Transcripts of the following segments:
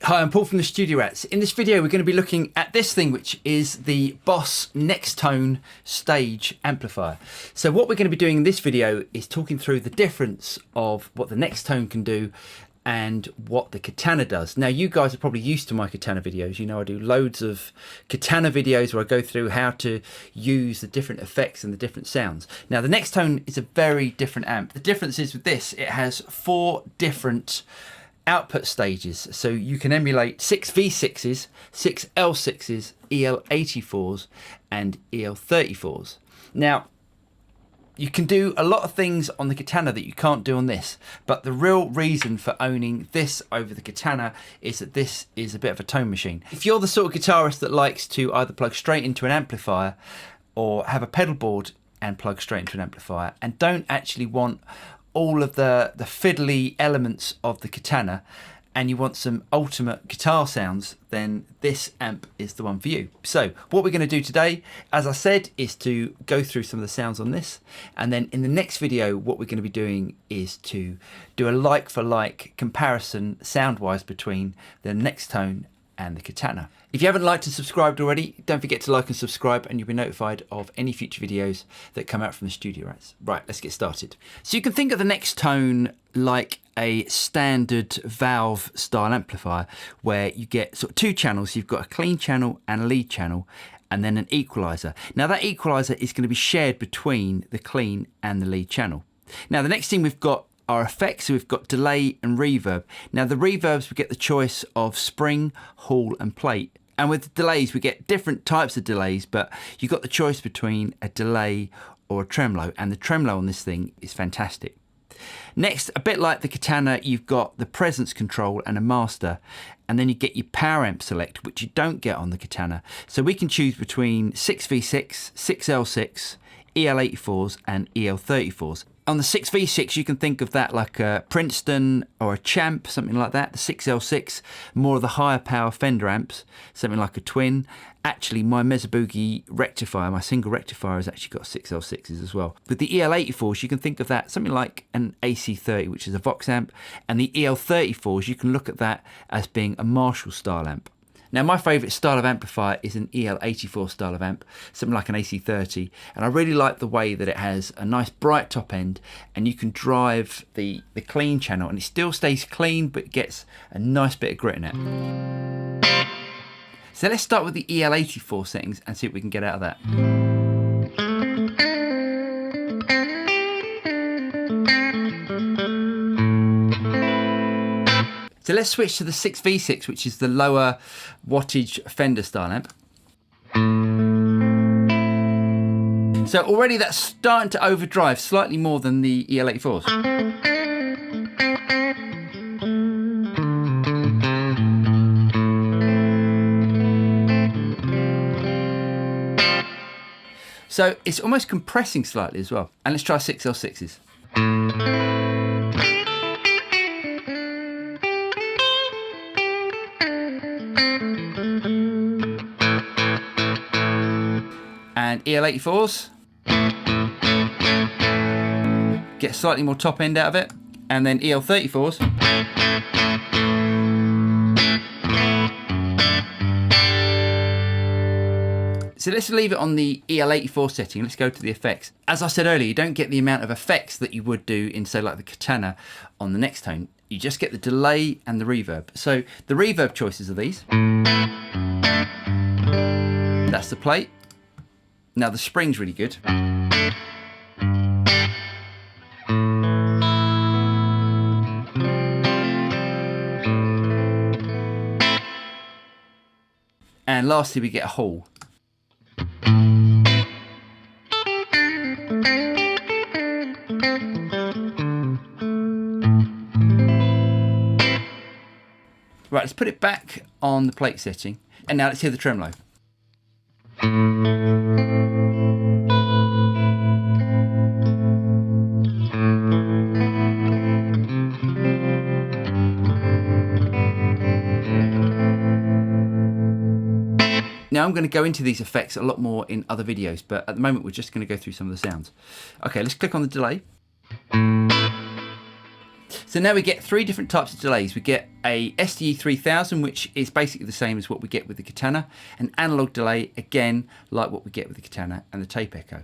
Hi, I'm Paul from the Studio Rats. In this video we're going to be looking at this thing, which is the Boss Nextone stage amplifier. So what we're going to be doing in this video is talking through the difference of what the Nextone can do and what the Katana does. Now, you guys are probably used to my Katana videos. You know, I do loads of Katana videos where I go through how to use the different effects and the different sounds. Now, the Nextone is a very different amp. The difference is with this, it has 4 different output stages, so you can emulate 6 V6s, 6 L6s, El84s and El34s. Now, you can do a lot of things on the Katana that you can't do on this, but the real reason for owning this over the Katana is that this is a bit of a tone machine. If you're the sort of guitarist that likes to either plug straight into an amplifier or have a pedal board and plug straight into an amplifier and don't actually want all of the fiddly elements of the Katana and you want some ultimate guitar sounds, then this amp is the one for you. So what we're going to do today, as I said, is to go through some of the sounds on this, and then in the next video what we're going to be doing is to do a like for like comparison sound wise between the Nextone and the Katana. If you haven't liked and subscribed already, don't forget to like and subscribe and you'll be notified of any future videos that come out from the Studio Rats. Right, let's get started. So you can think of the Nextone like a standard valve style amplifier where you get sort of 2 channels. You've got a clean channel and a lead channel and then an equalizer. Now that equalizer is going to be shared between the clean and the lead channel. Now the next thing we've got our effects, so we've got delay and reverb. Now the reverbs, we get the choice of spring, hall and plate. And with the delays, we get different types of delays, but you've got the choice between a delay or a tremolo, and the tremolo on this thing is fantastic. Next, a bit like the Katana, you've got the presence control and a master, and then you get your power amp select, which you don't get on the Katana. So we can choose between 6V6, 6L6, El84s and El34s. On the 6V6, you can think of that like a Princeton or a Champ, something like that. The 6L6, more of the higher power Fender amps, something like a Twin. Actually, my Mesa Boogie rectifier, my single rectifier, has actually got 6L6s as well. With the El84s, you can think of that something like an AC30, which is a Vox amp. And the El34s, you can look at that as being a Marshall style amp. Now, my favourite style of amplifier is an El84 style of amp, something like an AC30, and I really like the way that it has a nice bright top end and you can drive the clean channel and it still stays clean but gets a nice bit of grit in it. So let's start with the El84 settings and see what we can get out of that. So let's switch to the 6V6, which is the lower wattage Fender style amp. So already that's starting to overdrive slightly more than the El84s. So it's almost compressing slightly as well. And let's try 6L6s. And El84s, get slightly more top end out of it, and then El34s. So let's leave it on the El84 setting. Let's go to the effects. As I said earlier, you don't get the amount of effects that you would do in, say, like the Katana on the Nextone. You just get the delay and the reverb. So the reverb choices are these. That's the plate. Now the spring's really good. And lastly, we get a hall. let's put it back on the plate setting, and now let's hear the tremolo. Now I'm going to go into these effects a lot more in other videos, but at the moment we're just going to go through some of the sounds. Okay, let's click on the delay. So now we get three different types of delays. We get a SDE 3000, which is basically the same as what we get with the Katana, an analog delay, again, like what we get with the Katana, and the tape echo.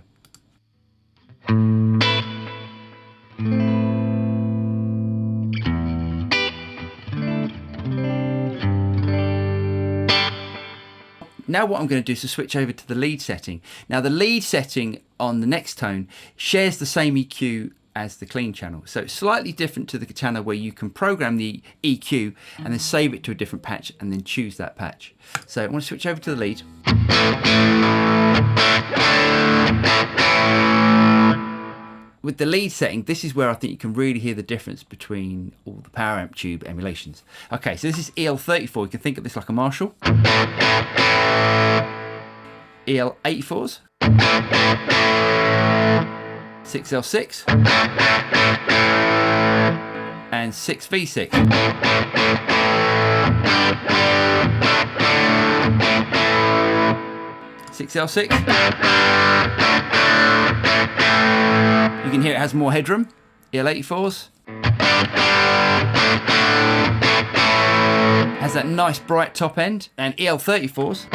Now what I'm going to do is to switch over to the lead setting. Now the lead setting on the Nextone shares the same EQ as the clean channel. So it's slightly different to the Katana, where you can program the EQ and then save it to a different patch and then choose that patch. So I want to switch over to the lead. With the lead setting, this is where I think you can really hear the difference between all the power amp tube emulations. Okay, so this is El84. You can think of this like a Marshall. El84s, 6L6, and 6V6. L6. You can hear it has more headroom. El84s. Has that nice bright top end, and El34s.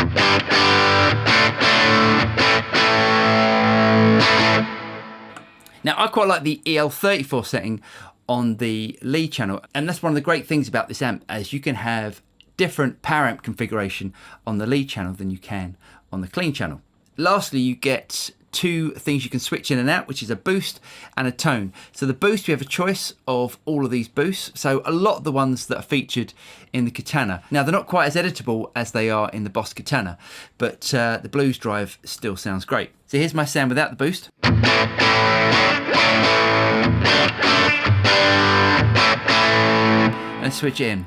Now I quite like the El34 setting on the lead channel, and that's one of the great things about this amp, as you can have different power amp configuration on the lead channel than you can on the clean channel. Lastly, you get two things you can switch in and out, which is a boost and a tone. So the boost, we have a choice of all of these boosts. So a lot of the ones that are featured in the Katana. Now they're not quite as editable as they are in the Boss Katana, but the blues drive still sounds great. So here's my sound without the boost. Let's switch it in.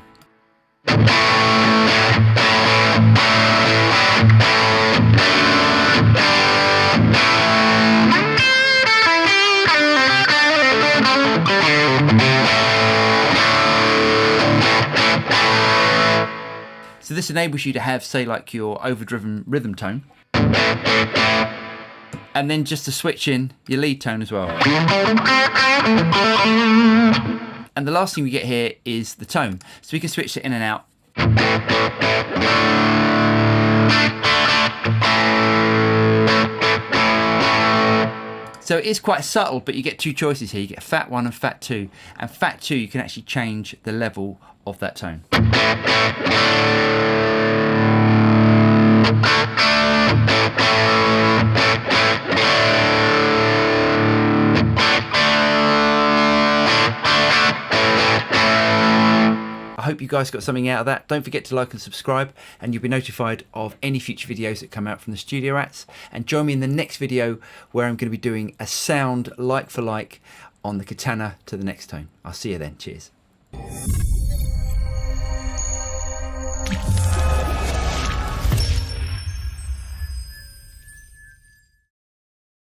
So this enables you to have, say, like your overdriven rhythm tone, and then just to switch in your lead tone as well. And the last thing we get here is the tone. So we can switch it in and out. So it is quite subtle, but you get two choices here. You get Fat 1 and Fat 2. And Fat 2, you can actually change the level of that tone. I hope you guys got something out of that. Don't forget to like and subscribe, and you'll be notified of any future videos that come out from the Studio Rats. And join me in the next video, where I'm going to be doing a sound like for like on the Katana to the Nextone. I'll see you then. Cheers.